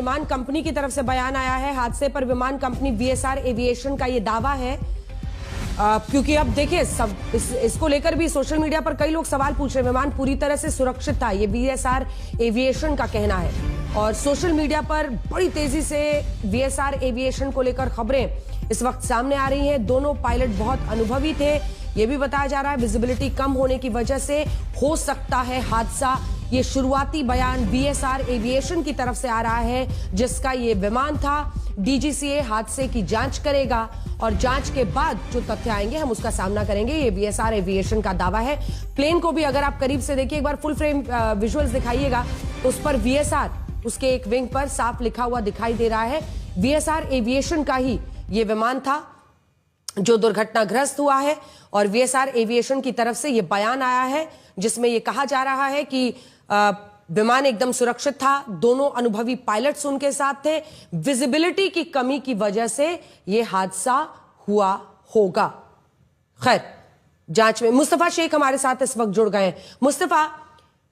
विमान कंपनी की तरफ से बयान आया है। हादसे पर विमान कंपनी वीएसआर एविएशन का ये दावा है, क्योंकि अब देखिए सब इसको लेकर भी सोशल मीडिया पर कई लोग सवाल पूछ रहे हैं। विमान पूरी तरह से सुरक्षित था, ये वीएसआर एविएशन का कहना है, और सोशल मीडिया पर बड़ी तेजी से वीएसआर एविएशन को लेकर खबरें इस वक्त सामने आ रही हैं। दोनों पायलट बहुत अनुभवी थे, ये भी बताया जा रहा है विजिबिलिटी कम होने की वजह से हो सकता है हादसा। ये शुरुआती बयान वीएसआर एविएशन की तरफ से आ रहा है, जिसका ये विमान था। डीजीसीए हादसे की जांच करेगा और जांच के बाद जो तथ्य आएंगे हम उसका सामना करेंगे। ये वीएसआर एविएशन का दावा है। प्लेन को भी अगर आप करीब से देखिए, एक बार फुल फ्रेम विजुअल्स दिखाइएगा, तो उस पर वीएसआर, उसके एक विंग पर साफ लिखा हुआ दिखाई दे रहा है। वीएसआर एविएशन का ही ये विमान था जो दुर्घटनाग्रस्त हुआ है, और वीएसआर एविएशन की तरफ से यह बयान आया है जिसमें यह कहा जा रहा है कि विमान एकदम सुरक्षित था, दोनों अनुभवी पायलट्स उनके साथ थे, विजिबिलिटी की कमी की वजह से यह हादसा हुआ होगा। खैर, जांच में मुस्तफा शेख हमारे साथ इस वक्त जुड़ गए हैं। मुस्तफा,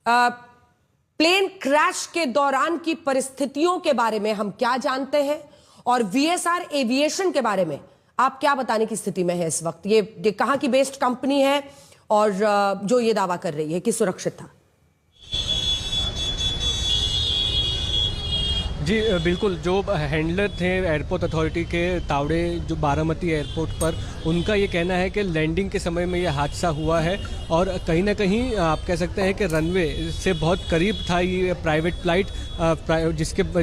प्लेन क्रैश के दौरान की परिस्थितियों के बारे में हम क्या जानते हैं, और वीएसआर एविएशन के बारे में आप क्या बताने की स्थिति में है इस वक्त? ये कहां की बेस्ड कंपनी है और जो ये दावा कर रही है कि सुरक्षित था? जी बिल्कुल, जो हैंडलर थे एयरपोर्ट अथॉरिटी के तावड़े, जो बारामती एयरपोर्ट पर, उनका ये कहना है कि लैंडिंग के समय में ये हादसा हुआ है, और कहीं ना कहीं आप कह सकते हैं कि रनवे से बहुत करीब था ये प्राइवेट फ्लाइट,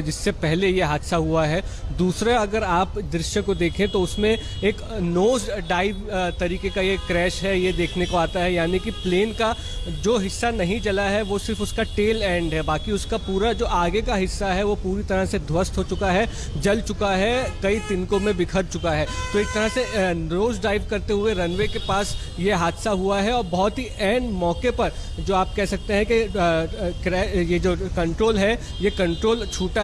जिससे पहले ये हादसा हुआ है। दूसरा, अगर आप दृश्य को देखें तो उसमें एक नोज डाइव तरीके का ये क्रैश है, ये देखने को आता है, यानी कि प्लेन का जो हिस्सा नहीं जला है वो सिर्फ उसका टेल एंड है, बाकी उसका पूरा जो आगे का हिस्सा है वो पूरी तरह से ध्वस्त हो चुका है, जल चुका है, कई तिनकों में बिखर चुका है। तो एक तरह से नोज डाइव करते हुए रनवे के पास ये हादसा हुआ है, और बहुत ही एंड मौके पर जो आप कह सकते हैं कि ये जो कंट्रोल है, ये कंट्रोल छूटा